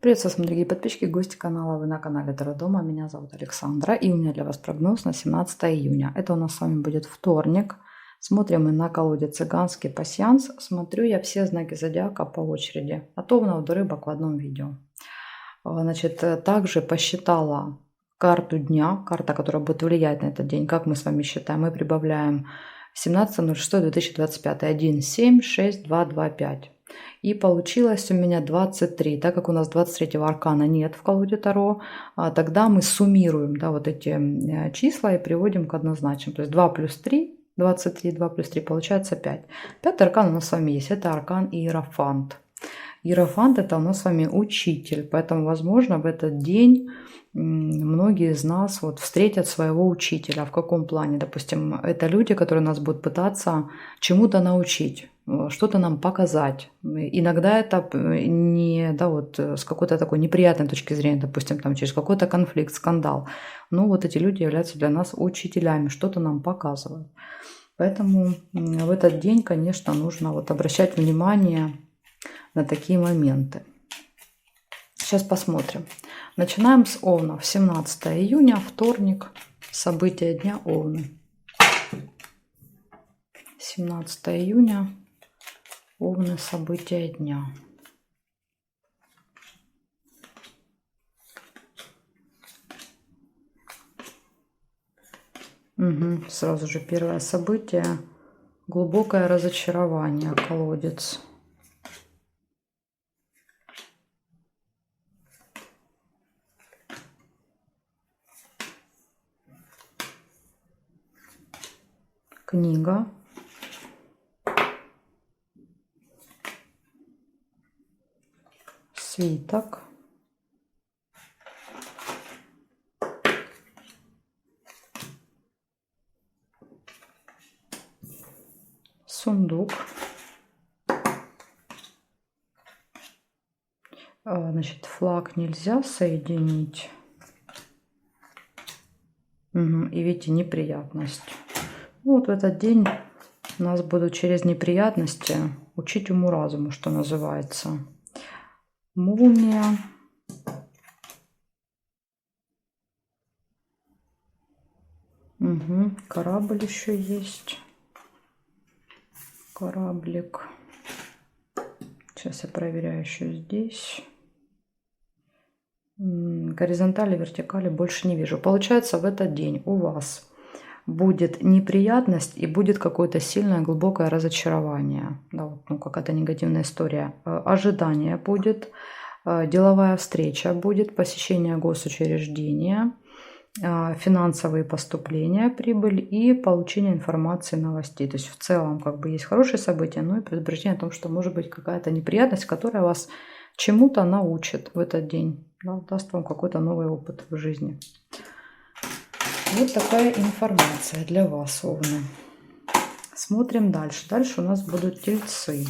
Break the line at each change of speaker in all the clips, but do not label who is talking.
Приветствую вас, мои дорогие подписчики, гости канала. Вы на канале Таро Дома. Меня зовут Александра. И у меня для вас прогноз на 17 июня. Это у нас с вами будет вторник. Смотрим мы на колоде цыганский пасьянс. Смотрю я все знаки зодиака по очереди. От овнов до рыбок в одном видео. Значит, также посчитала карту дня. Карта, которая будет влиять на этот день. Как мы с вами считаем? Мы прибавляем 17.06.2025. 1, 7, 6, 2, 2, 5. И получилось у меня 23. Так как у нас 23-го аркана нет в колоде Таро, тогда мы суммируем, да, вот эти числа и приводим к однозначным. То есть 2 плюс 3, 23, 2 плюс 3 получается 5. Пятый аркан у нас с вами есть. Это аркан Иерофант. Иерофант — это у нас с вами учитель. Поэтому, возможно, в этот день многие из нас вот встретят своего учителя. В каком плане? Допустим, это люди, которые нас будут пытаться чему-то научить, что-то нам показать. Иногда это не, да, вот с какой-то такой неприятной точки зрения, допустим, там через какой-то конфликт, скандал. Но вот эти люди являются для нас учителями, что-то нам показывают. Поэтому в этот день, конечно, нужно вот обращать внимание на такие моменты. Сейчас посмотрим. Начинаем с Овнов. 17 июня, вторник. События дня Овны. 17 июня. Овны. События дня. Сразу же первое событие. Глубокое разочарование. Колодец. Книга. Свиток. Сундук. Значит, флаг нельзя соединить. И видите, неприятность. Вот в этот день нас будут через неприятности учить уму-разуму, что называется. Молния. Корабль еще есть. Кораблик. Сейчас я проверяю еще здесь. Горизонтали, вертикали больше не вижу. Получается, в этот день у вас будет неприятность и будет какое-то сильное глубокое разочарование. Да, вот, какая-то негативная история. Ожидание будет, деловая встреча будет, посещение госучреждения, финансовые поступления, прибыль и получение информации, новостей. То есть в целом как бы есть хорошие события, но и предупреждение о том, что может быть какая-то неприятность, которая вас чему-то научит в этот день, да, даст вам какой-то новый опыт в жизни. Вот такая информация для вас, Овны. Смотрим дальше. Дальше у нас будут тельцы.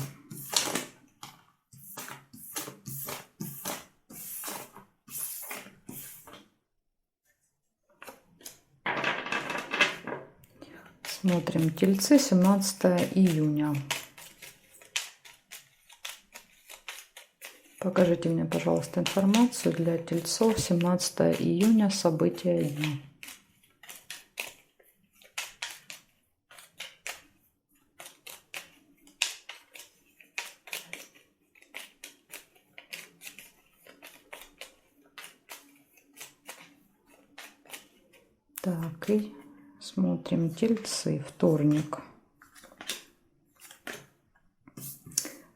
Смотрим тельцы, 17 июня. Покажите мне, пожалуйста, информацию для тельцов 17 июня, события дня. Так, и смотрим тельцы, вторник.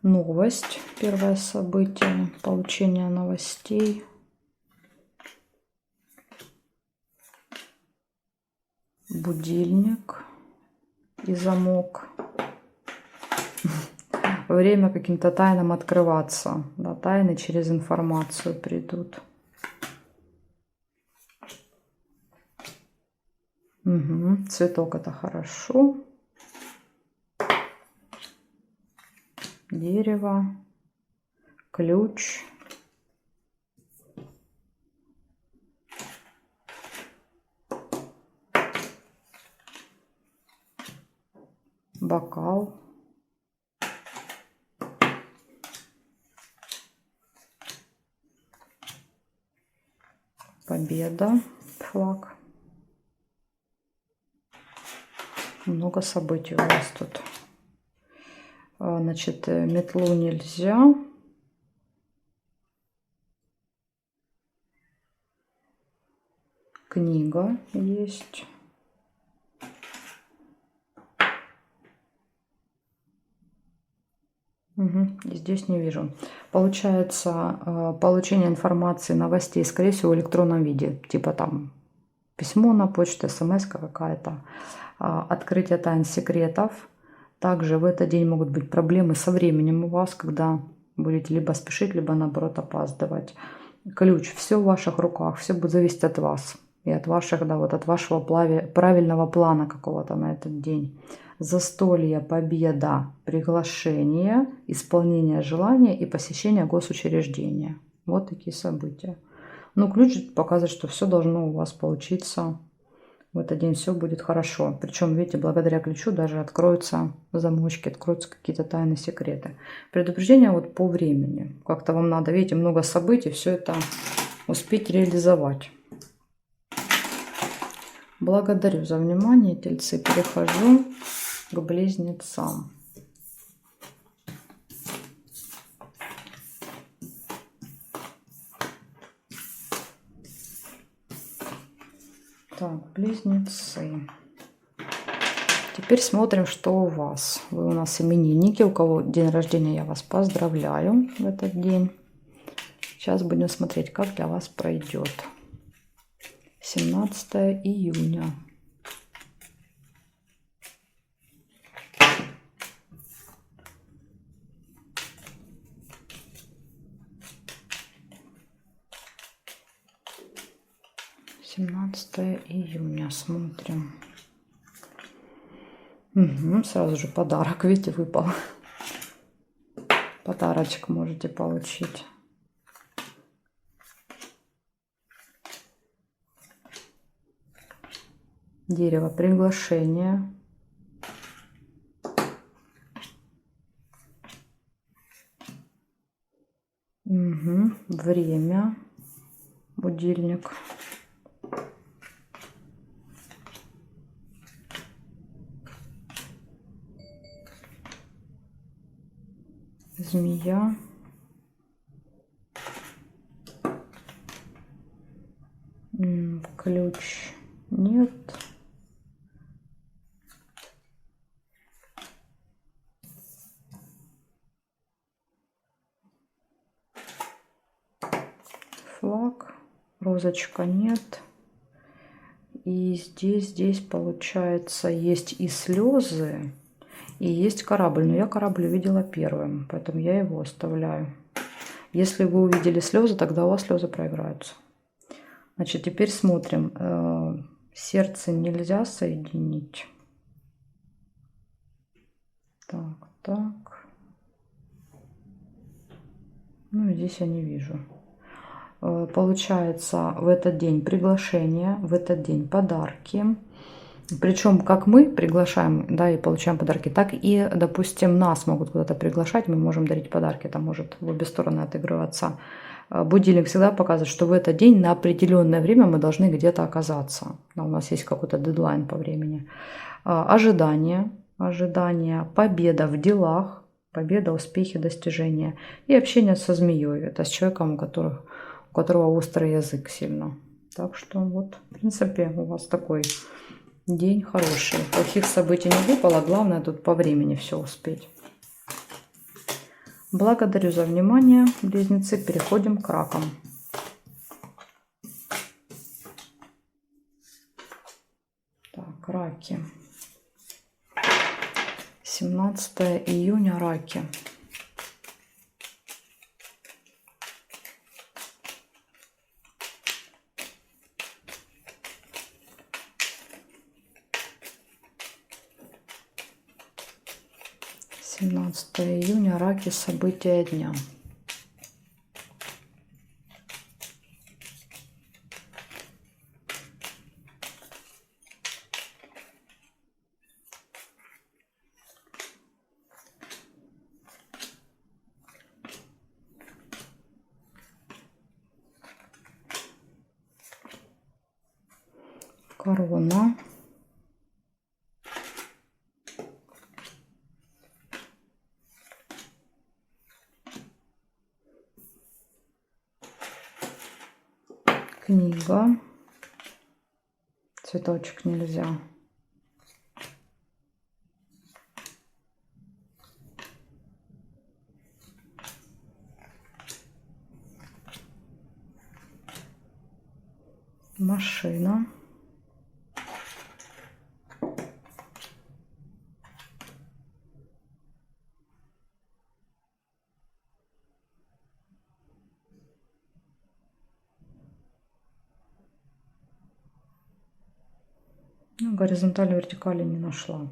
Новость, первое событие, получение новостей. Будильник и замок. Время каким-то тайнам открываться. Да, тайны через информацию придут. Цветок — это хорошо. Дерево. Ключ. Бокал. Победа, флаг. Много событий у вас тут. Значит, метлу нельзя. Книга есть. Угу, здесь не вижу. Получается, получение информации, новостей, скорее всего, в электронном виде. Типа там письмо на почту, смс какая-то. Открытие тайн секретов. Также в этот день могут быть проблемы со временем у вас, когда будете либо спешить, либо наоборот опаздывать. Ключ. Все в ваших руках, все будет зависеть от вас. И от ваших, да, вот от вашего правильного плана какого-то на этот день. Застолье, победа, приглашение, исполнение желания и посещение госучреждения. Вот такие события. Ну, ключ показывает, что все должно у вас получиться. В этот день все будет хорошо. Причем, видите, благодаря ключу даже откроются замочки, откроются какие-то тайные секреты. Предупреждение вот по времени. Как-то вам надо, видите, много событий, все это успеть реализовать. Благодарю за внимание, тельцы. Перехожу к близнецам. Так, близнецы. Теперь смотрим, что у вас. Вы у нас именинники. У кого день рождения, я вас поздравляю в этот день. Сейчас будем смотреть, как для вас пройдет. 17 июня. июня. Смотрим. Угу, сразу же подарок, видите, выпал. Подарочек можете получить. Дерево приглашения. Угу. Время. Будильник. Змея. Ключ нет. Флаг. Розочка нет. И здесь получается есть и слезы, и есть корабль. Но я корабль увидела первым, поэтому я его оставляю. Если вы увидели слезы, тогда у вас слезы проиграются. Значит, теперь смотрим. Сердце нельзя соединить. Так. Ну, здесь я не вижу. Получается, в этот день приглашение, в этот день подарки. Причем как мы приглашаем, да, и получаем подарки, так и, допустим, нас могут куда-то приглашать, мы можем дарить подарки, это может в обе стороны отыгрываться. Будильник всегда показывает, что в этот день на определенное время мы должны где-то оказаться. У нас есть какой-то дедлайн по времени. Ожидание, победа в делах, победа, успехи, достижения. И общение со змеей. Это с человеком, у которого острый язык сильно. Так что вот, в принципе, у вас такой день хороший. Плохих событий не выпало. Главное тут по времени все успеть. Благодарю за внимание, близнецы. Переходим к ракам. Так, раки. 17 июня, раки. Июня, раки, события дня. Корона. Книга. Цветочек нельзя. Машина. Ну, горизонтали, вертикали не нашла.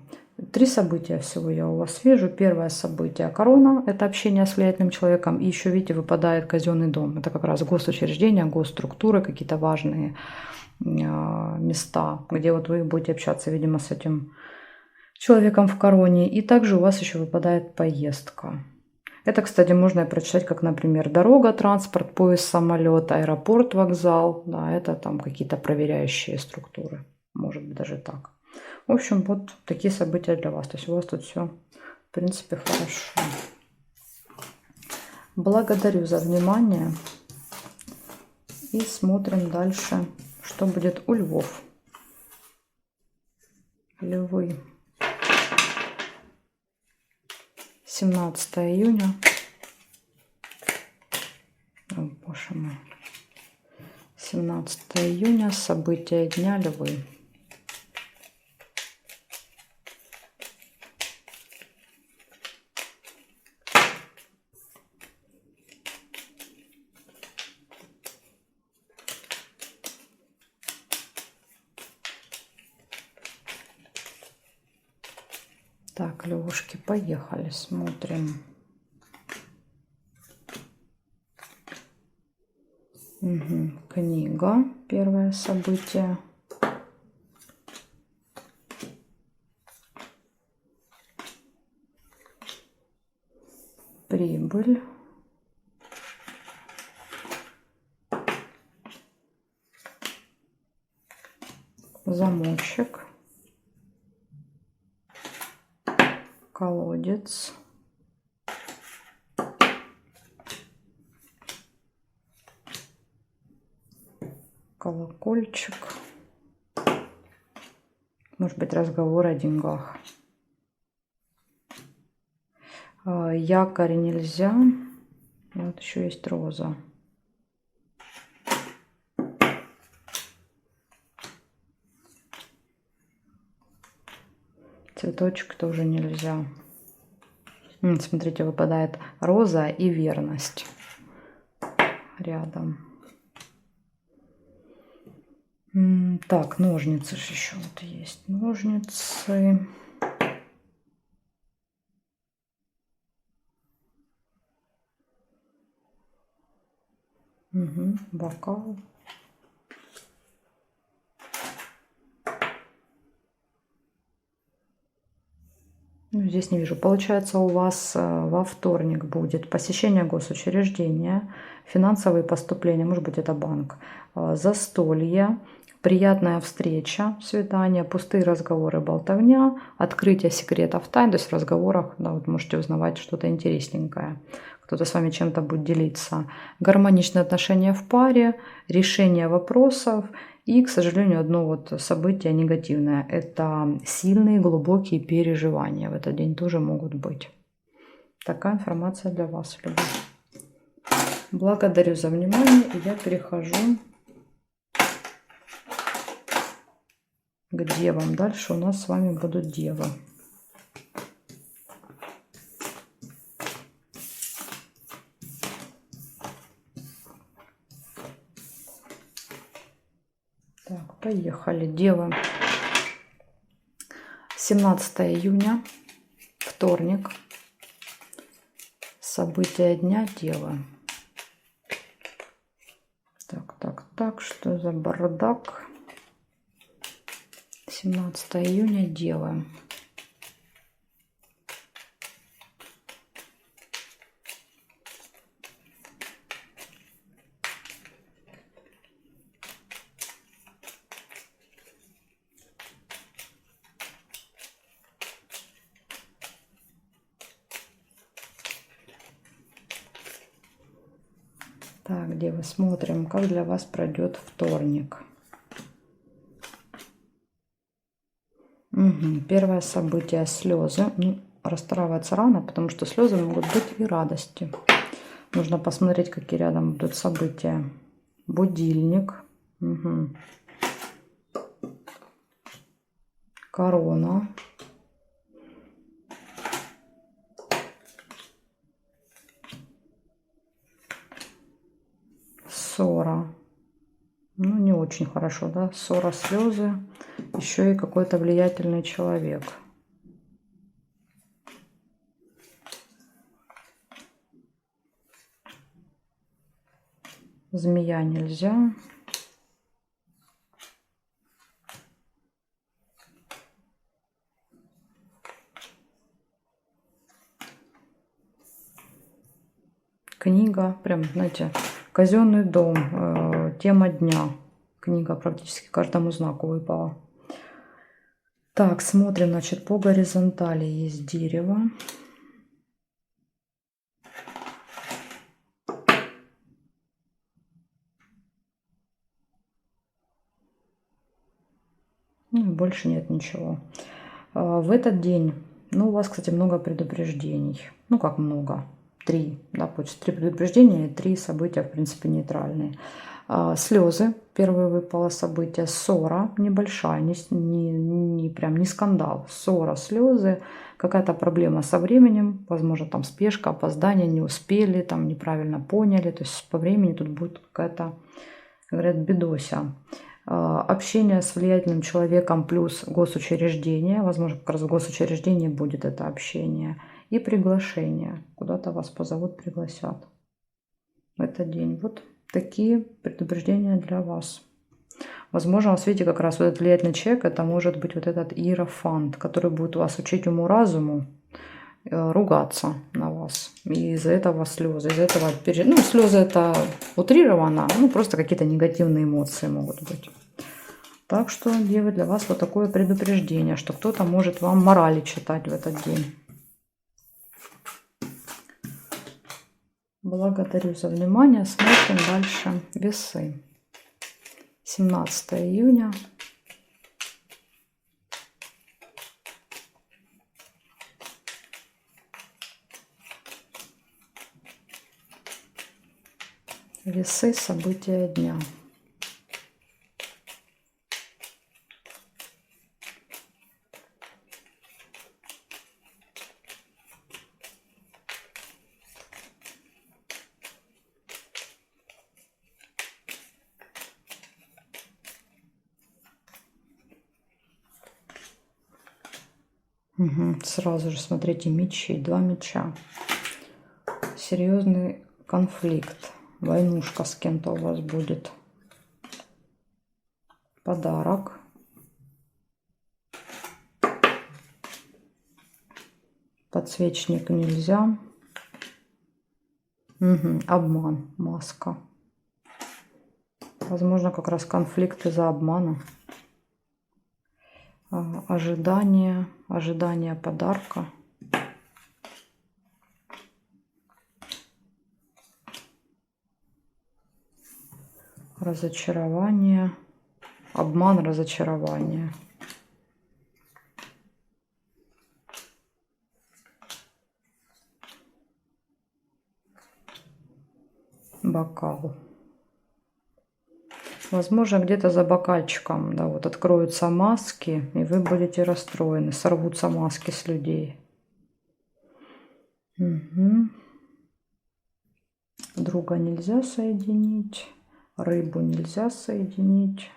3 события всего я у вас вижу. Первое событие — корона. Это общение с влиятельным человеком. И еще, видите, выпадает казенный дом. Это как раз госучреждения, госструктуры, какие-то важные места, где вот вы будете общаться, видимо, с этим человеком в короне. И также у вас еще выпадает поездка. Это, кстати, можно и прочитать, как, например, дорога, транспорт, поезд, самолет, аэропорт, вокзал. Да, это там какие-то проверяющие структуры. Может быть, даже так. В общем, вот такие события для вас. То есть у вас тут все, в принципе, хорошо. Благодарю за внимание. И смотрим дальше, что будет у львов. Львы. 17 июня. О, боже мой. 17 июня. События дня, львы. Так, львушки, поехали, смотрим. Угу. Книга, первое событие. Прибыль. Замочек. Колодец. Колокольчик. Может быть, разговор о деньгах. Якорь нельзя. Вот еще есть роза. Цветочек тоже нельзя. Смотрите, выпадает роза и верность рядом. Так, ножницы же еще вот есть. Ножницы. Угу, бокал. Ну, здесь не вижу. Получается, у вас во вторник будет посещение госучреждения, финансовые поступления, может быть, это банк, застолье, приятная встреча, свидание, пустые разговоры, болтовня, открытие секретов тайн. То есть в разговорах, да, вот можете узнавать что-то интересненькое. Кто-то с вами чем-то будет делиться. Гармоничные отношения в паре, решение вопросов. И, к сожалению, одно вот событие негативное. Это сильные глубокие переживания в этот день тоже могут быть. Такая информация для вас, любовь. Благодарю за внимание. И я перехожу к девам. Дальше у нас с вами будут девы. Так, поехали. Девы. 17 июня, вторник. События дня, девы. Так, что за бардак? 17 июня, девы. Так, Девы, смотрим, как для вас пройдет вторник. Угу. Первое событие — слезы. Ну, расстраиваться рано, потому что слезы могут быть и радости. Нужно посмотреть, какие рядом будут события. Будильник. Угу. Корона. Ссора. Ну, не очень хорошо, да? Ссора, слезы. Еще и какой-то влиятельный человек. Змея нельзя. Книга, прям, знаете, казенный дом, тема дня. Книга практически каждому знаку выпала. Так, смотрим, значит, по горизонтали есть дерево. Ну, больше нет ничего. В этот день, ну, у вас, кстати, много предупреждений. Ну, как много? 3, да, получится 3 предупреждения и 3 события, в принципе, нейтральные. Слезы, первое выпало событие. Ссора небольшая, не прям не скандал. Ссора, слезы, какая-то проблема со временем, возможно, там спешка, опоздание, не успели, там неправильно поняли. То есть по времени тут будет какая-то, говорят, бедося. Общение с влиятельным человеком плюс госучреждение. Возможно, как раз в госучреждении будет это общение. И приглашение. Куда-то вас позовут, пригласят в этот день. Вот такие предупреждения для вас. Возможно, вот видите, как раз вот этот влиятельный человек, это может быть вот этот иерофант, который будет вас учить уму-разуму, ругаться на вас. И из-за этого слезы. Из-за этого, ну, слезы это утрировано, ну, просто какие-то негативные эмоции могут быть. Так что, девы, для вас вот такое предупреждение, что кто-то может вам морали читать в этот день. Благодарю за внимание. Смотрим дальше весы. 17 июня. Весы, события дня. Угу. Сразу же смотрите, мечи, 2 меча. Серьезный конфликт. Войнушка с кем-то у вас будет. Подарок. Подсвечник нельзя. Угу. Обман, маска. Возможно, как раз конфликт из-за обмана. Ожидание подарка. Разочарование. Обман, разочарование. Бокал. Возможно, где-то за бокальчиком, да, вот откроются маски, и вы будете расстроены, сорвутся маски с людей. Угу. Друга нельзя соединить, рыбу нельзя соединить.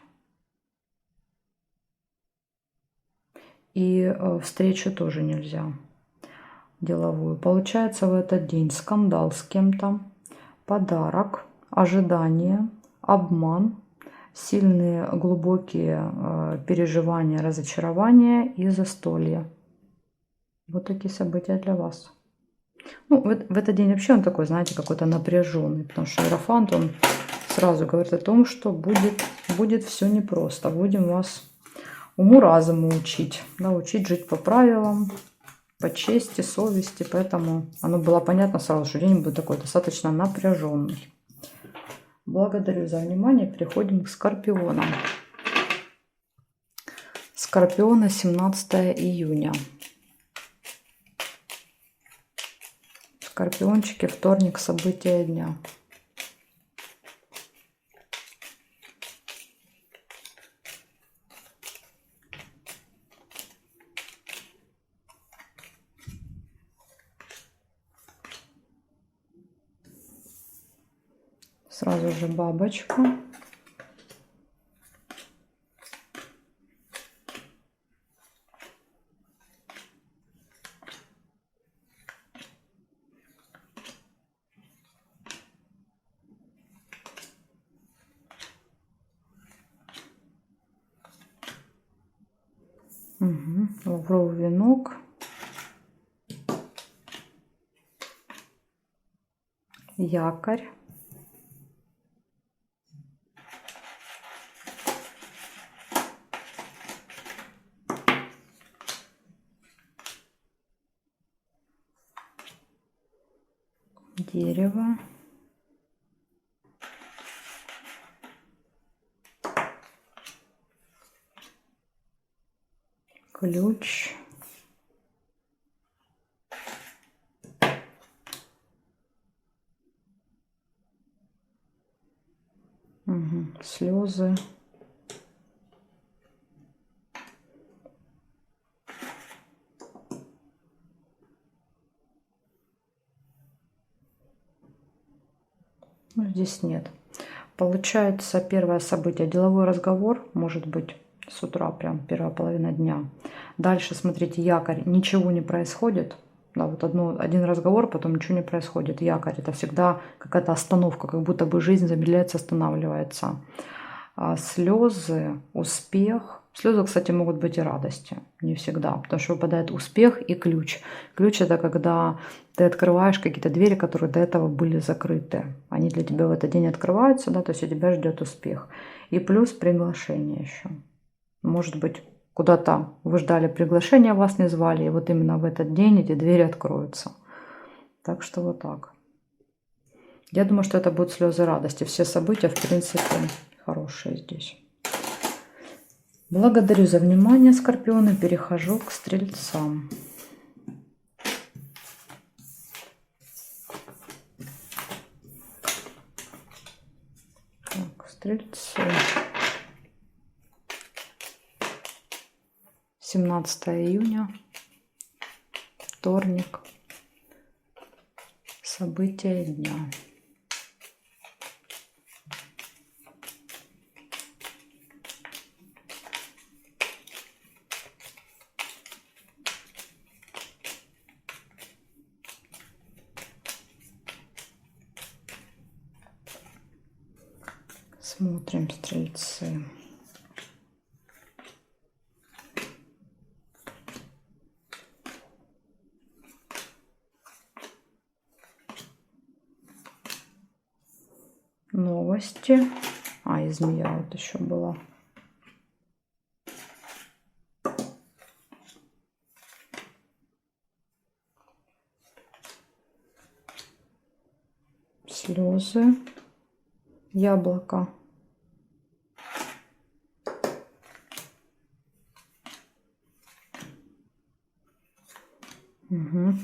И встречу тоже нельзя, деловую. Получается, в этот день скандал с кем-то, подарок, ожидание, обман, сильные глубокие переживания, разочарования и застолье. Вот такие события для вас. Ну, в этот день вообще он такой, знаете, какой-то напряженный, потому что иерофант, он сразу говорит о том, что будет все непросто. Будем вас уму-разуму учить, да, учить жить по правилам, по чести, совести. Поэтому оно было понятно сразу, что день будет такой достаточно напряженный. Благодарю за внимание. Переходим к скорпионам. Скорпиона, 17 июня. Скорпиончики, вторник, события дня. Сразу же бабочка. Угу. Лавровый венок. Якорь. Дерево. Ключ. Угу. Слезы. Ну, здесь нет. Получается, первое событие, деловой разговор, может быть, с утра, прям первая половина дня. Дальше, смотрите, якорь, ничего не происходит. Да, вот один разговор, потом ничего не происходит. Якорь — это всегда какая-то остановка, как будто бы жизнь замедляется, останавливается. А слезы, успех. Слезы, кстати, могут быть и радости, не всегда, потому что выпадает успех и ключ. Ключ — это когда ты открываешь какие-то двери, которые до этого были закрыты. Они для тебя в этот день открываются, да, то есть у тебя ждет успех. И плюс приглашение еще. Может быть, куда-то вы ждали приглашения, вас не звали, и вот именно в этот день эти двери откроются. Так что вот так. Я думаю, что это будут слезы радости. Все события, в принципе, хорошие здесь. Благодарю за внимание, скорпионы. Перехожу к стрельцам. Так, стрельцы. 17 июня. Вторник. События дня. Смотрим, стрельцы. Новости. И змея вот еще была. Слезы. Яблоко. Угу.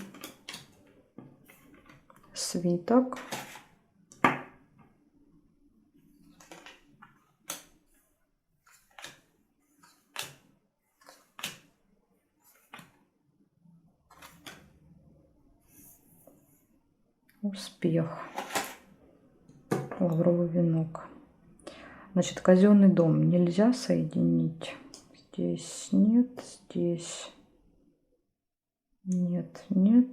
Свиток. Успех. Лавровый венок. Значит, казенный дом нельзя соединить. Здесь нет, здесь нет, нет.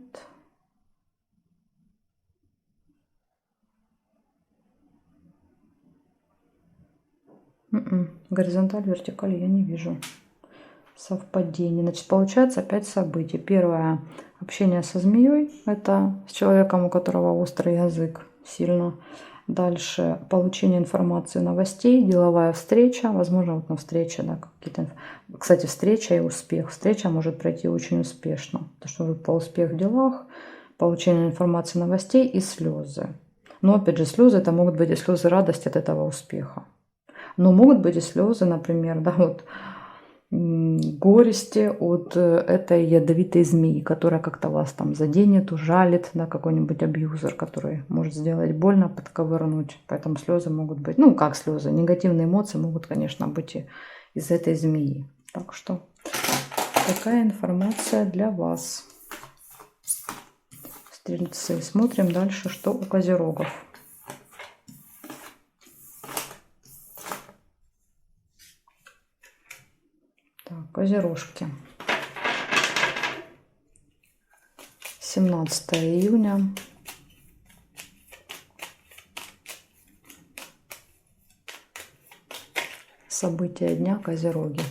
Горизонталь, вертикаль я не вижу совпадений. Значит, получается 5 событий. Первое — общение со змеей. Это с человеком, у которого острый язык сильно. Дальше получение информации, новостей, деловая встреча. Возможно, вот на встрече, да, какие-то... Кстати, встреча и успех. Встреча может пройти очень успешно. То, что выпал успех в делах, получение информации, новостей и слезы. Но опять же, слезы это могут быть и слезы радости от этого успеха. Но могут быть и слезы, например, да, вот горести от этой ядовитой змеи, которая как-то вас там заденет, ужалит, да, какой-нибудь абьюзер, который может сделать больно, подковырнуть. Поэтому слезы могут быть, ну как слезы, негативные эмоции могут, конечно, быть и из этой змеи. Так что такая информация для вас. Стрельцы. Смотрим дальше, что у козерогов. Так, козерожки. 17 июня. События дня, козероги.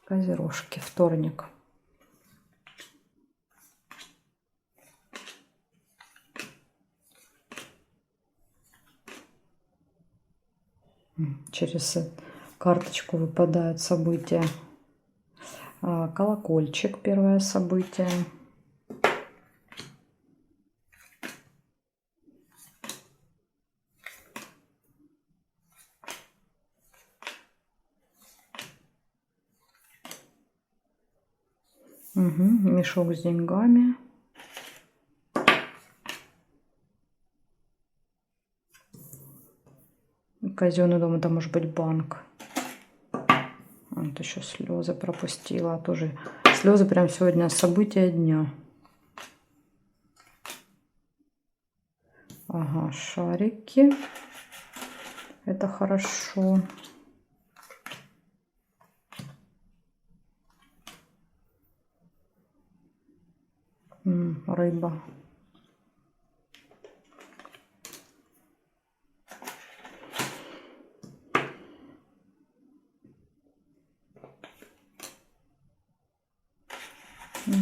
Козерожки, вторник. Через карточку выпадают события. Колокольчик, первое событие. Угу, мешок с деньгами. Казенный дом, это может быть банк. Вот еще слезы пропустила. Тоже слезы прям сегодня события дня. Ага, шарики. Это хорошо. Рыба.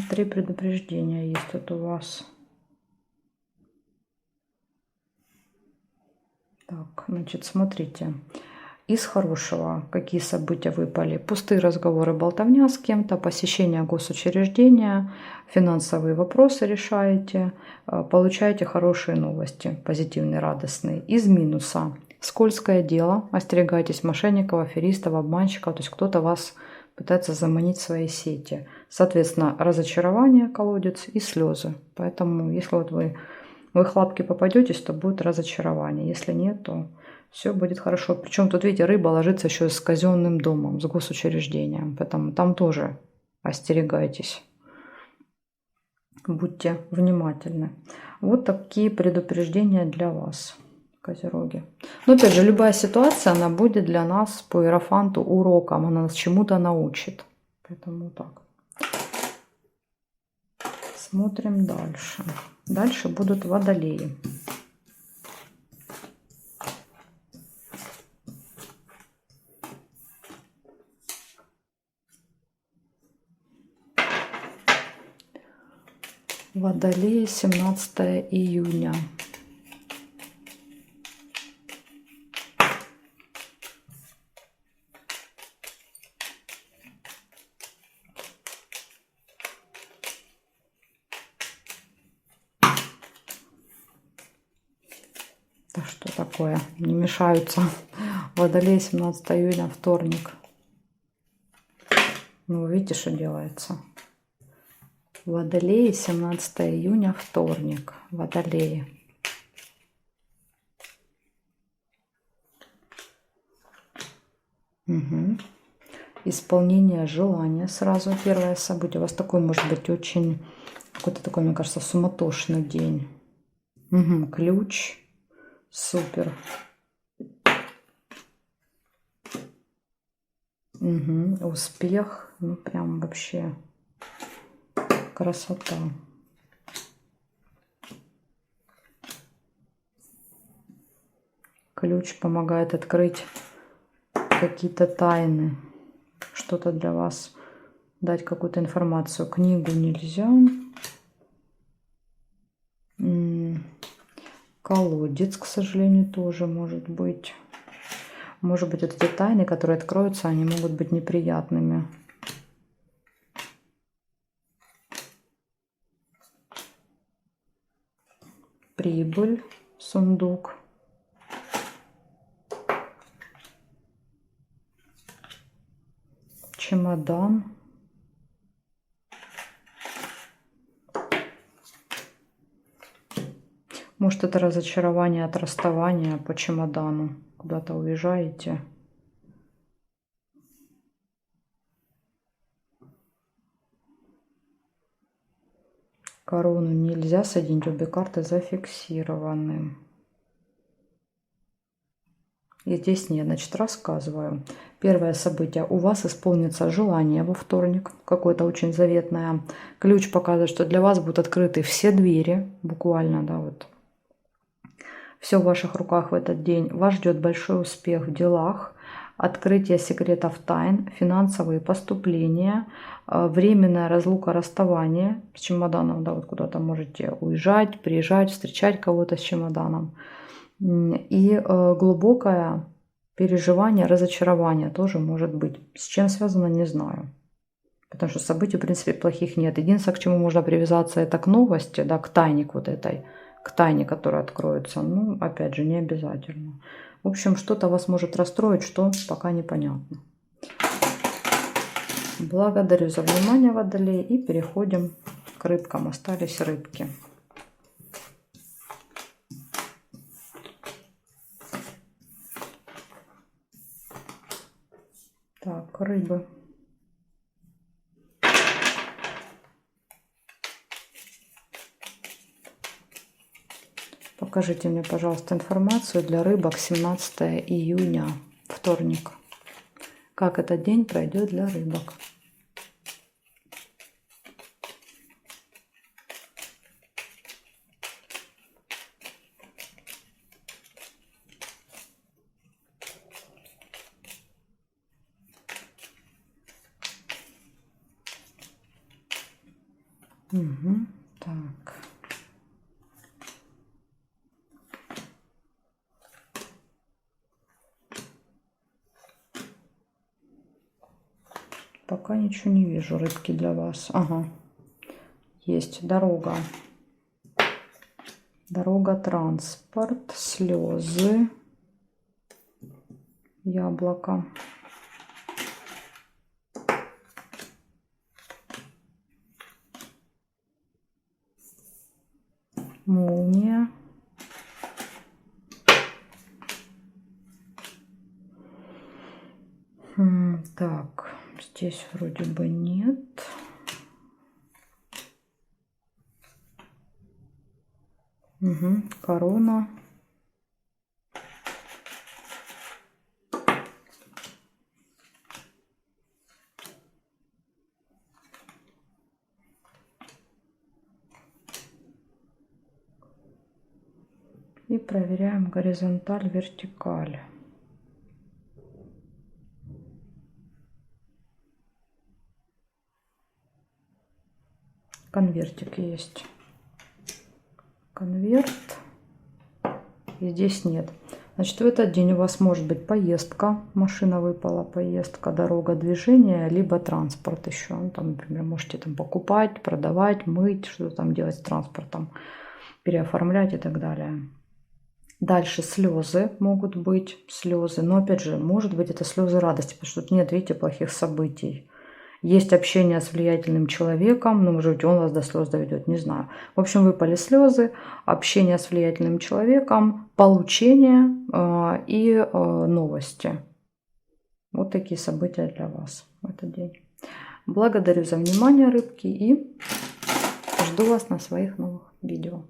Три предупреждения есть тут у вас. Так, значит, смотрите. Из хорошего, какие события выпали? Пустые разговоры, болтовня с кем-то, посещение госучреждения, финансовые вопросы решаете, получаете хорошие новости, позитивные, радостные. Из минуса. Скользкое дело, остерегайтесь мошенников, аферистов, обманщиков, то есть кто-то вас пытается заманить в свои сети. Соответственно, разочарование, колодец и слезы. Поэтому, если вот вы в их лапки попадетесь, то будет разочарование. Если нет, то все будет хорошо. Причем тут, видите, рыба ложится еще с казенным домом, с госучреждением. Поэтому там тоже остерегайтесь. Будьте внимательны. Вот такие предупреждения для вас, козероги. Но опять же, любая ситуация, она будет для нас по иерофанту уроком. Она нас чему-то научит. Поэтому так. Смотрим дальше. Дальше будут водолеи. Водолеи, 17 июня. Да что такое? Не мешаются. Водолей, 17 июня, вторник. Ну, видите, что делается. Водолеи, 17 июня, вторник. Водолеи. Угу. Исполнение желания сразу. Первое событие. У вас такой может быть очень, какой-то такой, мне кажется, суматошный день. Угу. Ключ. Супер. Угу. Успех. Ну, прям вообще красота. Ключ помогает открыть какие-то тайны. Что-то для вас дать какую-то информацию. Книгу нельзя. Колодец, к сожалению, тоже может быть. Может быть, вот эти тайны, которые откроются, они могут быть неприятными. Прибыль, сундук. Чемодан. Может, это разочарование от расставания по чемодану. Куда-то уезжаете. Корону нельзя соединить, обе карты зафиксированы. И здесь нет, значит, рассказываю. Первое событие. У вас исполнится желание во вторник, какое-то очень заветное. Ключ показывает, что для вас будут открыты все двери, буквально, да, вот. Все в ваших руках в этот день. Вас ждет большой успех в делах, открытие секретов тайн, финансовые поступления, временная разлука, расставание с чемоданом, да, вот куда-то можете уезжать, приезжать, встречать кого-то с чемоданом. И глубокое переживание, разочарование тоже может быть. С чем связано, не знаю. Потому что событий, в принципе, плохих нет. Единственное, к чему можно привязаться, это к новости, да, к тайне вот этой, к тайне, которая откроется. Ну, опять же, не обязательно. В общем, что-то вас может расстроить, что пока непонятно. Благодарю за внимание, водолеи. И переходим к рыбкам. Остались рыбки. Так, рыбы. Покажите мне, пожалуйста, информацию для рыбок 17 июня, вторник. Как этот день пройдет для рыбок? Угу, так. Пока ничего не вижу, рыбки, для вас. Ага, есть дорога. Дорога, транспорт, слезы, яблоко. Молния. Так, здесь вроде бы нет. Угу, корона. И проверяем горизонталь, вертикаль. Конвертик есть. Конверт. И здесь нет. Значит, в этот день у вас может быть поездка. Машина выпала, поездка, дорога, движение, либо транспорт еще. Ну, там, например, можете там покупать, продавать, мыть, что-то там делать с транспортом, переоформлять и так далее. Дальше слезы могут быть, слезы. Но опять же, может быть, это слезы радости, потому что тут нет, видите, плохих событий. Есть общение с влиятельным человеком, но, может быть, он вас до слез доведет, не знаю. В общем, выпали слезы, общение с влиятельным человеком, получение и новости. Вот такие события для вас в этот день. Благодарю за внимание, рыбки, и жду вас на своих новых видео.